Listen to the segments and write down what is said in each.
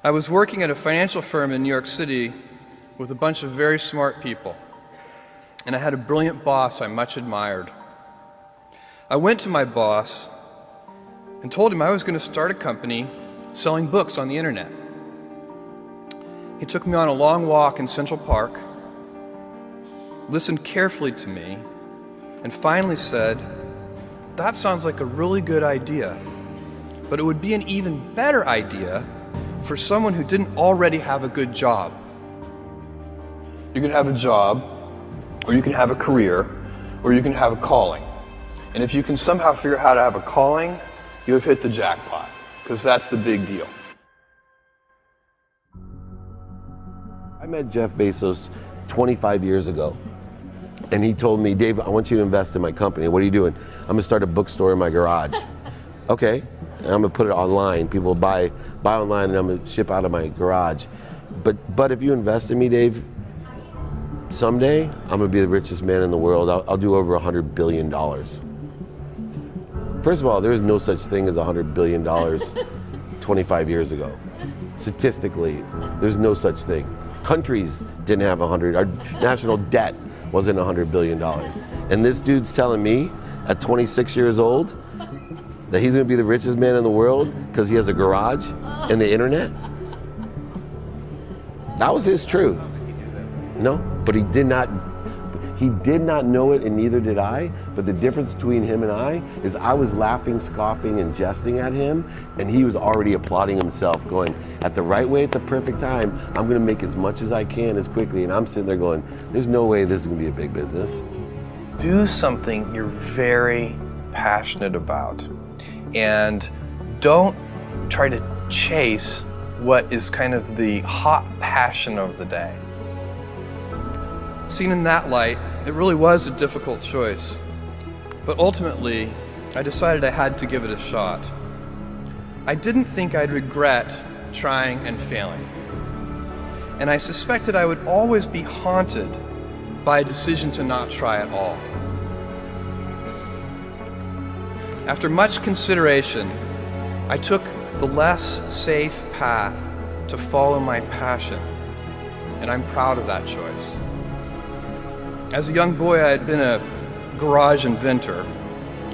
I was working at a financial firm in New York City with a bunch of very smart people, and I had a brilliant boss I much admired. I went to my boss and told him I was going to start a company selling books on the internet. He took me on a long walk in Central Park, listened carefully to me, and finally said, "That sounds like a really good idea, but it would be an even better idea for someone who didn't already have a good job." You can have a job, or you can have a career, or you can have a calling. And if you can somehow figure out how to have a calling, you have hit the jackpot, because that's the big deal. I met Jeff Bezos 25 years ago, and he told me, "Dave, I want you to invest in my company. What are you doing?" "I'm gonna start a bookstore in my garage." "Okay, and I'm gonna put it online. People buy online, and I'm gonna ship out of my garage. But if you invest in me, Dave, someday I'm gonna be the richest man in the world. I'll do over $100 billion. First of all, there is no such thing as $100 billion 25 years ago. Statistically, there's no such thing. Countries didn't have 100, our national debt wasn't $100 billion. And this dude's telling me at 26 years old that he's gonna be the richest man in the world because he has a garage and the internet? That was his truth. No, but he did not know it, and neither did I. But the difference between him and I is I was laughing, scoffing, and jesting at him, and he was already applauding himself, going, at the right way, at the perfect time, I'm gonna make as much as I can as quickly. And I'm sitting there going, there's no way this is gonna be a big business. Do something you're very passionate about, and don't try to chase what is kind of the hot passion of the day. Seen in that light, it really was a difficult choice, but ultimately, I decided I had to give it a shot. I didn't think I'd regret trying and failing, and I suspected I would always be haunted by a decision to not try at all. After much consideration, I took the less safe path to follow my passion, and I'm proud of that choice. As a young boy, I had been a garage inventor.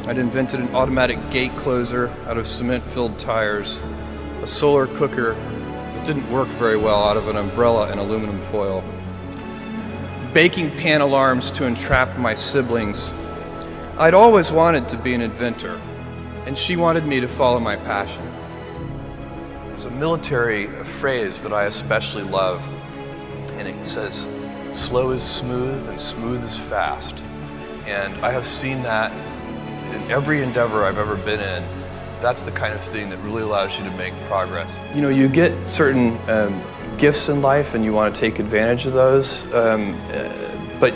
I'd invented an automatic gate closer out of cement-filled tires, a solar cooker that didn't work very well out of an umbrella and aluminum foil, baking pan alarms to entrap my siblings. I'd always wanted to be an inventor, and she wanted me to follow my passion. There's a military phrase that I especially love, and it says, "Slow is smooth and smooth is fast." And I have seen that in every endeavor I've ever been in. That's the kind of thing that really allows you to make progress. You know, you get certain gifts in life and you want to take advantage of those, but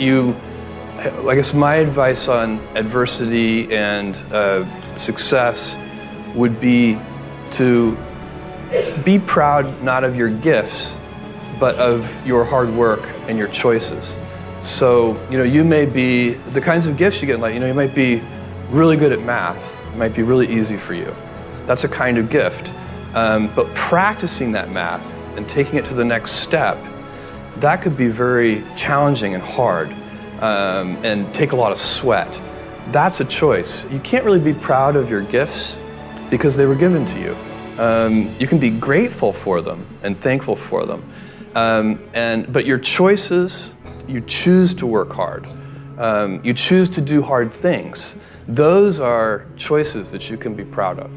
I guess my advice on adversity and success would be to be proud not of your gifts, but of your hard work and your choices. So, you may be, the kinds of gifts you get in life, you might be really good at math. It might be really easy for you. That's a kind of gift. But practicing that math and taking it to the next step, that could be very challenging and hard, and take a lot of sweat. That's a choice. You can't really be proud of your gifts because they were given to you. You can be grateful for them and thankful for them. But your choices, you choose to work hard. You choose to do hard things. Those are choices that you can be proud of.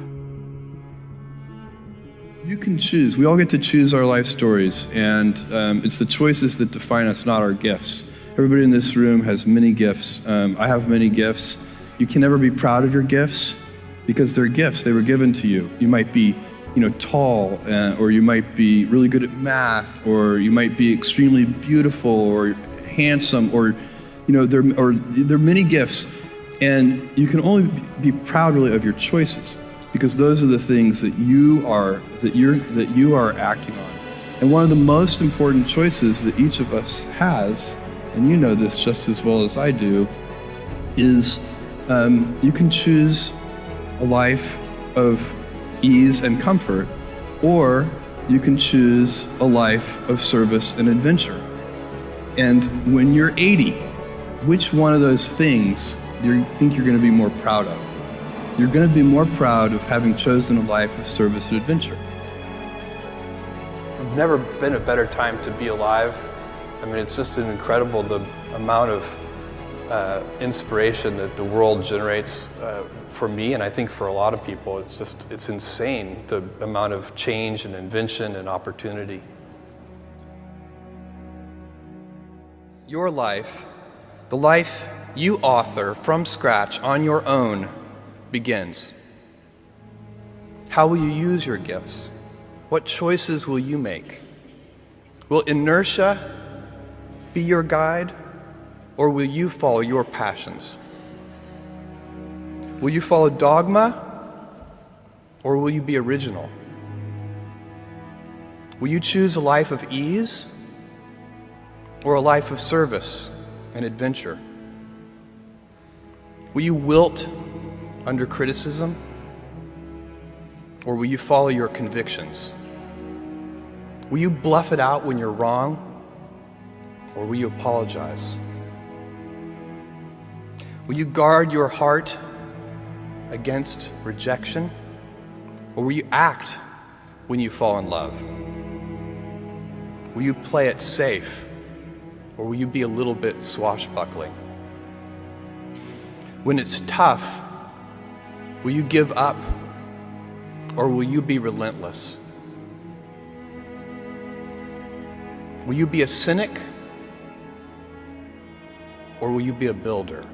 You can choose. We all get to choose our life stories, and it's the choices that define us, not our gifts. Everybody in this room has many gifts. I have many gifts. You can never be proud of your gifts because they're gifts. They were given to you. You might be tall, or you might be really good at math, or you might be extremely beautiful or handsome, or there are many gifts, and you can only be proud really of your choices because those are the things that you are acting on. And one of the most important choices that each of us has, and you know this just as well as I do, is you can choose a life of ease and comfort, or you can choose a life of service and adventure. And when you're 80, which one of those things do you think you're going to be more proud of? You're going to be more proud of having chosen a life of service and adventure. There's never been a better time to be alive. I mean, it's just incredible the amount of inspiration that the world generates for me, and I think for a lot of people. It's insane, the amount of change and invention and opportunity. Your life, the life you author from scratch on your own, begins. How will you use your gifts? What choices will you make? Will inertia be your guide, or will you follow your passions? Will you follow dogma, or will you be original? Will you choose a life of ease, or a life of service and adventure? Will you wilt under criticism, or will you follow your convictions? Will you bluff it out when you're wrong, or will you apologize? Will you guard your heart against rejection, or will you act when you fall in love? Will you play it safe, or will you be a little bit swashbuckling? When it's tough, will you give up, or will you be relentless? Will you be a cynic, or will you be a builder?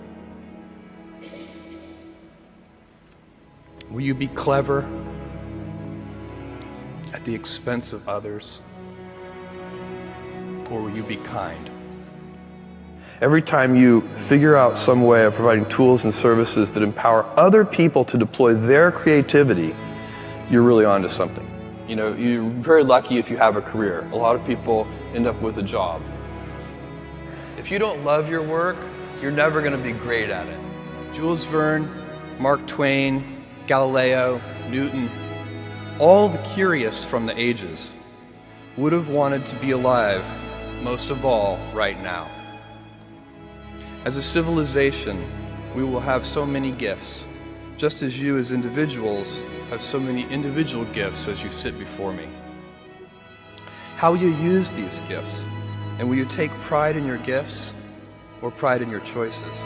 Will you be clever at the expense of others, or will you be kind? Every time you figure out some way of providing tools and services that empower other people to deploy their creativity, you're really onto something. You know, you're very lucky if you have a career. A lot of people end up with a job. If you don't love your work, you're never going to be great at it. Jules Verne, Mark Twain, Galileo, Newton, all the curious from the ages would have wanted to be alive, most of all, right now. As a civilization, we will have so many gifts, just as you as individuals have so many individual gifts as you sit before me. How will you use these gifts? And will you take pride in your gifts or pride in your choices?